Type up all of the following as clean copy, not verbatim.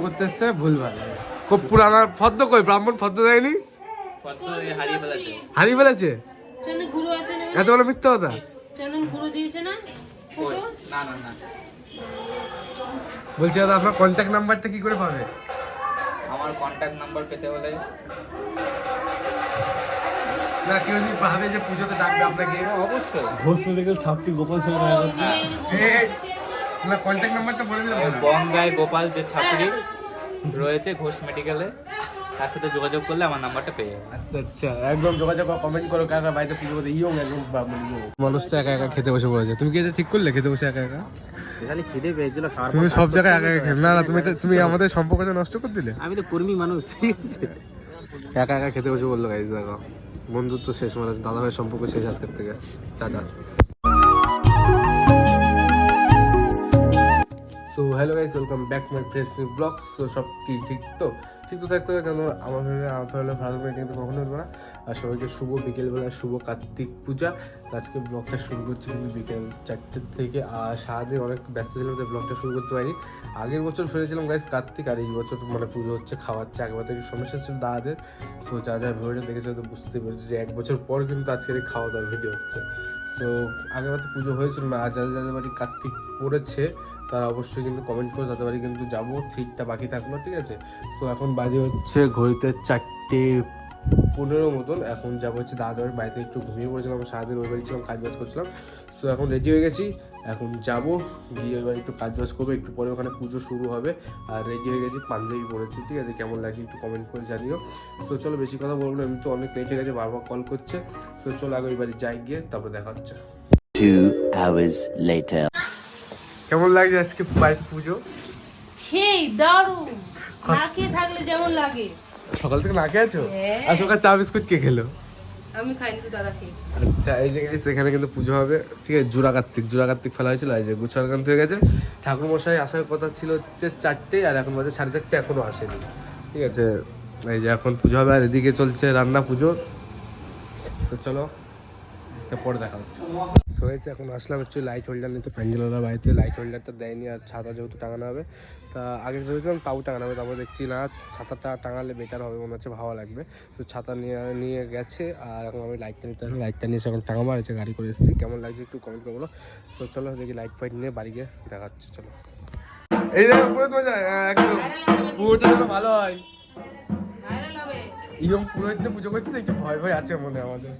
করতে এসছে ভুলভাল। খুব পুরানা ফদ্দ, কই ব্রাহ্মণ ফদ্দ দেয়নি, হারিয়ে ফেলেছে। এত বড় মিথ্যা কথা। বলছি দাদা, আপনার কন্ট্যাক্ট নাম্বারটা কি করে পাবে? আমার কন্ট্যাক্ট নাম্বার পেতে হলে না, কেউ যদি ভাবে যে পুজোতে ডাকবে আপনাকে, অবশ্যই ঘোষ মেডিকেল ছাপটি গোপাল স্যার না, কন্ট্যাক্ট নাম্বারটা বলে দিলাম। বঙ্গায় গোপাল যে ছাত্রী রয়েছে ঘোষ মেডিকেলে, তার সাথে যোগাযোগ করলে আমার নাম্বারটা পেয়ে যাবে। আচ্ছা আচ্ছা, একদম যোগাযোগ কমেন্ট করো কারা বাড়িতে পুজো করতে ইয়ং একদম মানুষ তো একা একা খেতে বসে পড়েছে। তুমি কি এটা ঠিক করলে খেতে বসে একা একা? খিদে পেয়েছিল, তুমি সব জায়গায় একা একা খেয়ে, না না, তুমি আমাদের সম্পর্কটা নষ্ট করে দিলে। আমি তো কর্মী মানুষ, ঠিক আছে। একা একা খেতে বসে বললো গাইজ, দেখো বন্ধুত্ব শেষ, মানে দাদা ভাইয়ের সম্পর্ক শেষ আজকের থেকে। Tata. So hello guys, welcome back my fresh new blog. So সব কি ঠিক তো থাকতে হবে, কেন আমার ফ্যামিলি ভালো করে কিন্তু কখনো হতো না। আর সবাইকে শুভ বিকেলবেলা, শুভ কার্তিক পূজা। আজকে ব্লগটা শুরু করছি কিন্তু বিকেল 4টের থেকে। আর সারাদিন অনেক ব্যস্ত ছিলাম, তাই ব্লগটা শুরু করতে পারিনি। আগের বছর ফিরেছিলাম গাইজ কার্তিক, আর এই বছর মানে পুজো হচ্ছে, খাওয়াচ্ছে। আগের থেকে সমস্যা ছিল দাদাদের। সো যা ভিডিওটা দেখেছে তো বুঝতে পেরেছি যে 1 বছর পর কিন্তু আজকের এই খাওয়া দাওয়ার ভিডিও হচ্ছে। তো আগেরবার তো পুজো হয়েছিল না, আর যাদের বাড়ি কার্তিক পড়েছে তারা অবশ্যই কিন্তু কমেন্ট করে তাদের বাড়ি কিন্তু যাবো, সিটটা বাকি থাকলো, ঠিক আছে। তো এখন বাজে হচ্ছে ঘড়িতে 4:15 মতন। এখন যাবো হচ্ছে দাদার বাড়িতে, একটু ঘুমিয়ে পড়েছিলাম, সারাদিন ওই বাড়ি ছিলাম, কাজবাজ করছিলাম। তো এখন রেডি হয়ে গেছি, এখন যাবো গিয়ে ওই বাড়ি একটু কাজবাজ করবো, একটু পরে ওখানে পুজো শুরু হবে। আর রেডি হয়ে গেছি, পাঞ্জাবি পরেছি, ঠিক আছে। কেমন লাগে একটু কমেন্ট করে জানিও। তো চলো বেশি কথা বলবো না, এমনি তো অনেক লেট হয়ে গেছে, বারবার কল করছে। তো চলো আগে ওই বাড়ি যাই, গিয়ে তারপরে দেখা হচ্ছে। 2 hours later. কেমন লাগছে আজকে বাড়িতে পুজো? সেই দারুণ, না খেয়ে থাকলে যেমন লাগে। সকাল থেকে না খেয়েছো? হ্যাঁ। আর সকাল চা বিস্কুট কে খেলো? আমি খাইনি তো, দাদা খেয়েছি। আচ্ছা, এই যে সেখানে কিন্তু পুজো হবে, ঠিক আছে। জোড়া কার্তিক ফেলা হয়েছিল, এই যে গুছারকান্ত হয়ে গেছে। ঠাকুর মশাই আসার কথা ছিল হচ্ছে 4টে, আর এখন বাজে 4:30, এখনো আসেনি, ঠিক আছে। এই যে এখন পুজো হবে, আর এদিকে চলছে রান্না পুজো। তো চলো পরে দেখা হচ্ছে। হয়েছে এখন আসলাম হচ্ছে লাইট হোল্ডার নিতে, প্যান্ডেলওয়ালা বাড়িতে লাইট হোল্ডারটা দেয়নি, আর ছাতা যেহেতু টাঙানো হবে, তা আগে ভেবেছিলাম তাও টাঙানো হবে, তারপর দেখছি না, ছাতাটা টাঙালে বেটার হবে, মনে হচ্ছে ভালো লাগবে। তো ছাতা নিয়ে গেছে, আর এখন আমি লাইটটা নিতে আসলাম, লাইটটা নিয়ে এখন টাঙাবো, আর গাড়ি করে এসেছি। কেমন লাগছে একটু কমেন্ট করে বলো। তো চলো দেখি লাইট ফাইট নিয়ে বাড়ি গিয়ে দেখা হচ্ছে। চলো, এই জায়গা পুরো তো একদম পুরোটা যেন ভালো হয়। ইয়ং পুরোহিতদের পুজো করছি তো একটু ভয় ভয় আছে মনে আমাদের।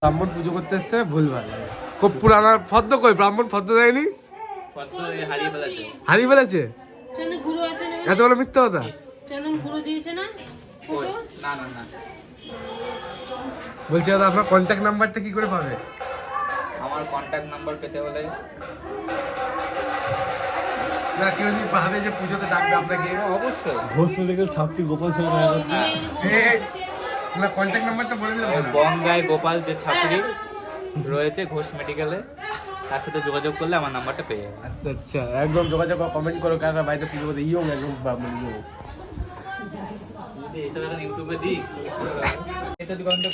ব্রাহ্মণ পুজো করতে এসছে ভুলভাল। খুব পুরানা ফদ্দ, কই ব্রাহ্মণ ফদ্দ দেয়নি, হারিয়ে ফেলেছে। এত বড় মিথ্যা কথা। বলছি দাদা, আপনার কন্ট্যাক্ট নাম্বারটা কি করে পাবে? আমার কন্ট্যাক্ট নাম্বার পেতে হলে না, কেউ যদি ভাবে যে পুজোতে ডাকবে আপনাকে, অবশ্যই ঘোষ মেডিকেল ছাপটি গোপাল স্যার না, কন্ট্যাক্ট নাম্বারটা বলে দিলাম। বঙ্গায় গোপাল যে ছাত্রী রয়েছে ঘোষ মেডিকেলে, তার সাথে যোগাযোগ করলে আমার নাম্বারটা পেয়ে যাবে। আচ্ছা আচ্ছা, একদম যোগাযোগ কমেন্ট করো কারা বাড়িতে পুজো করতে ইয়ং একদম ইউটিউবে দিস এটা দোকানটা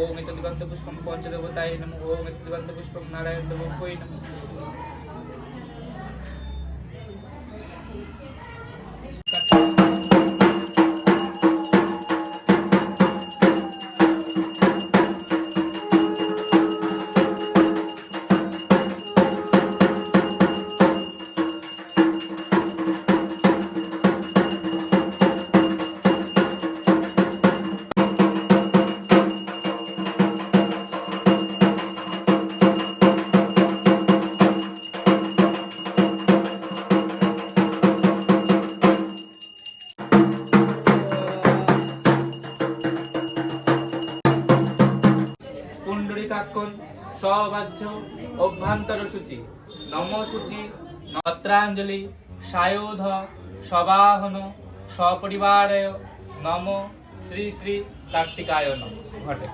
ओम एतद्दिगन्त पुष्पं पञ्चदेवताय नमः। ओम एतद्दिगन्त पुष्पं नारायण देवोपय नमः। সাক্ষণ সবাহ্য অভ্যন্তর সূচি নম সূচি নত্রাঞ্জলি সায়োধ সবাহন সপরিবারায় নম শ্রী শ্রী কার্তিকায়ন ঘটে।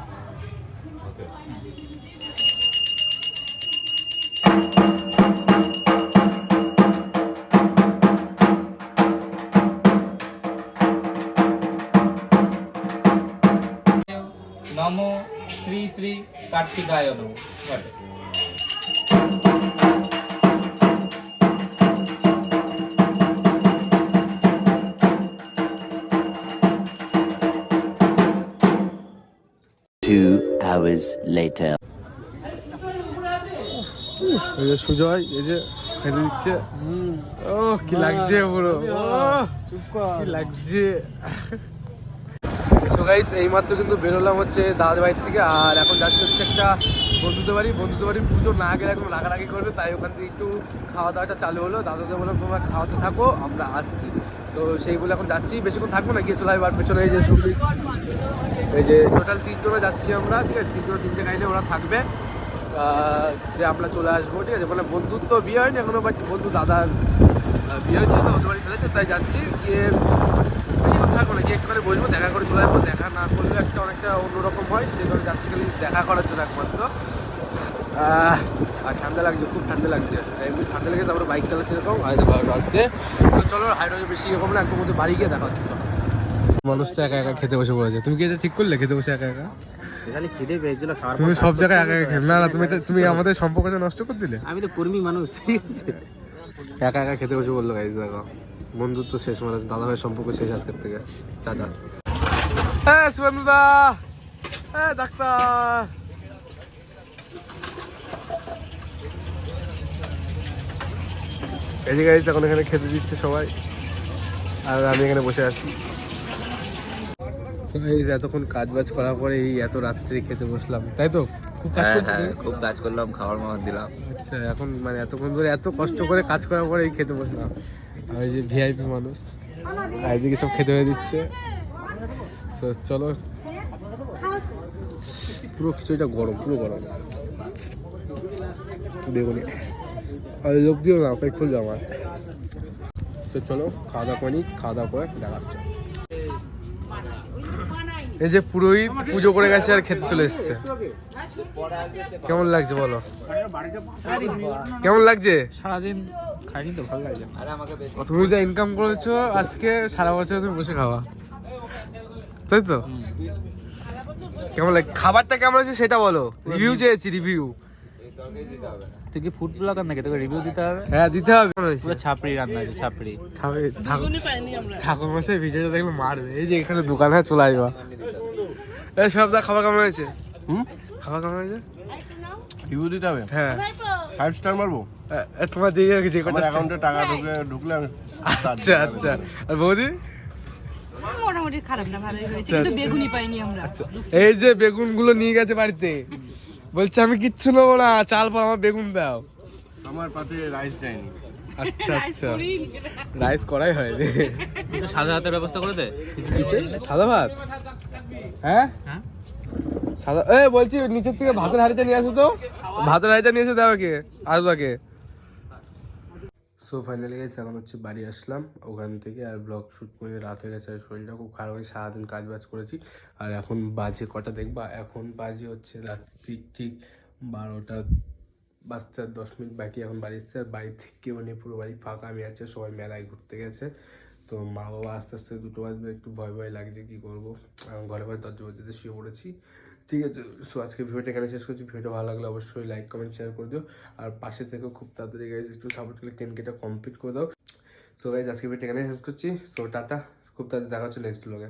নম শ্রী শ্রী কার্তিকায়ন ঘটে। Two hours later. এই যে সুজয় এই যে খেতে দিচ্ছে। ও কি লাগছে পুরো, কি লাগছে। তো গাইস এইমাত্র কিন্তু বেরোলাম হচ্ছে দাদার বাড়ির থেকে, আর এখন যাচ্ছে হচ্ছে একটা বন্ধুদের বাড়ি পুজো না গেলে এখন রাগারাগি করবে, তাই ওখান থেকে একটু খাওয়া দাওয়াটা চালু হলো। দাদাদের বললাম তোমরা খাওয়াতে থাকো, আমরা আসছি। তো সেই বলে এখন যাচ্ছি, বেশিক্ষণ থাকবো না, গিয়ে চলে আসবো। আর পেছনে এই যে সুবি, এই যে টোটাল 3 জনে যাচ্ছি আমরা, ঠিক আছে। 3 জনে 3 জায়গায় ওরা থাকবে, যে আমরা চলে আসবো, ঠিক আছে। মানে বন্ধুর তো বিয়ে হয়নি এখনো, বাট বন্ধু দাদার বিয়ে হয়েছে, তো ওদের বাড়ি ফেলেছে, তাই যাচ্ছি। গিয়ে বেশিক্ষণ থাকবো না, গিয়ে একটুখানি বসবো, দেখা করে চলে আসবো। দেখা না করলেও একটা অনেকটা অন্যরকম হয়, সেই কারণে যাচ্ছি খালি দেখা করার জন্য একমাত্র। আর ঠান্ডা লাগছে, খুব ঠান্ডা লাগছে, এমনি ঠান্ডা লেগে তারপরে বাইক চালাচ্ছে এরকম হয়তো রাখছে। তো চলো হাইড্রোজে বেশি এরকম না, একদম মধ্যে বাড়ি গিয়ে দেখা হচ্ছে। মানুষটা একা একা খেতে বসে পড়েছে। তুমি কি এটা ঠিক করলে খেতে বসে একা একা? বেশালি খিদে পেয়েছিল, খাওয়ার তুমি পর সব কাজ জায়গায় করতে একা একা করতে না না, তুমি আমাদের সম্পর্কটা নষ্ট করে দিলে। আমি তো কর্মী মানুষ, ঠিক আছে। একা একা খেতে বসে বললো গাইজ, দেখো বন্ধুত্ব শেষ, মানে দাদা ভাইয়ের সম্পর্ক শেষ আজকের থেকে। টাটা। হ্যাঁ সুবন্ধুদা, হ্যাঁ ডাক্তার। এই যে গাইজ এখন এখানে খেতে দিচ্ছে সবাই, আর আমি এখানে বসে আছি। এই যে এতক্ষণ কাজ বাজ করার পরে এই এত রাত্রি খেতে বসলাম, তাই তো? খুব কাজ করছি। খুব কাজ করলাম, খাওয়ার মাওয়ার দিলাম। আচ্ছা, এখন মানে এতক্ষণ ধরে এত কষ্ট করে কাজ করার পরে এই খেতে বসলাম। আর এই যে ভিআইপি মানুষ, আর এদিকে সব খেতে হয়ে দিচ্ছে। তো চলো, পুরো খিচুড়িটা গরম, পুরো গরম। বেগুনি আর লোক দিও না, পেট ফুল আমার। তো চলো খাওয়া দাওয়া করি, খাওয়া দাওয়া করে দেখাচ্ছে। এই যে পুরোহিত পুজো করে গেছে আর খেতে চলে এসছে। কেমন লাগছে বলো, কেমন লাগছে? সারাদিন খাইনি তো, ভালো লাগছে। তুমি যা ইনকাম করেছো আজকে সারা বছর তুমি বসে খাওয়া, তাই তো? কেমন লাগে খাবারটা, কেমন আছে সেটা বলো। রিভিউ চেয়েছি, রিভিউ। তুই কি ফুড ব্লগার নাকি, তোকে রিভিউ দিতে হবে? হ্যাঁ দিতে হবে। পুরো ছাপড়ি রান্না আছে, ছাপড়ি। ঠাকুর মশাই ভিডিওটা দেখলে মারবে। এই যে এখানে দোকান হয়, চলে আসবা। এই সব দা খাবার কেমন হয়েছে? খাবার কেমন হয়েছে? রিভিউ দিতে হবে। হ্যাঁ 5 স্টার মারবো। তোমার যে যে কটা অ্যাকাউন্টে টাকা ঢুকলে আমি। আচ্ছা আচ্ছা। আর বৌদি? মোটামুটি খারাপ না, ভালোই হয়েছে, আচ্ছা, কিন্তু আচ্ছা। বেগুনি পাইনি আমরা। এই যে বেগুন গুলো নিয়ে গেছে বাড়িতে, বলছে আমি কিচ্ছু নেবো না, চাল পর আমার বেগুন দাও। আমার পাতে রাইস যায়নি। আচ্ছা আচ্ছা, রাইস করাই হয়নি। কিন্তু সাদা হাতের ব্যবস্থা করে দে। সাদা ভাত? হ্যাঁ সাদা। বলছি নিচের থেকে ভাতের হাঁড়িটা নিয়ে আসো তো, ভাতের হাঁড়িটা নিয়ে এসে দাও কে আসবাকে। সো ফাইনালি গেছে, এখন হচ্ছে বাড়ি আসলাম ওখান থেকে, আর ব্লগ শ্যুট করে রাত হয়ে গেছে, আর শরীরটা খুব খারাপ হয়ে, সারাদিন কাজ বাজ করেছি। আর এখন বাজে কটা দেখবা, এখন বাজে হচ্ছে রাত্রি ঠিক 12টা বাজতে আর 10 মিনিট বাকি। এখন বাড়ি আসছে, আর বাড়ি থেকে কেউ নেই, পুরো বাড়ি ফাঁকা। আমি আছে, সবাই মেলায় ঘুরতে গেছে। তো মা বাবা আস্তে আস্তে 2টো বাজবে, একটু ভয় ভয় লাগছে, কী করবো। ঘরে ঘরে দরজা বলতে শুয়ে পড়েছি, ঠিক আছে। সো আজকে ভিডিওটা এখানে শেষ করছি। ভিডিওটা ভালো লাগলে অবশ্যই লাইক কমেন্ট শেয়ার করে দিও, আর পাশে থেকেও খুব তাড়াতাড়ি গাইজ একটু সাপোর্ট করলে 10Kটা কমপ্লিট করে দাও। সো গাইজ আজকে ভিডিওটা এখানে শেষ করছি। সো টাটা, খুব তাড়াতাড়ি দেখা হচ্ছে নেক্সট ব্লগে।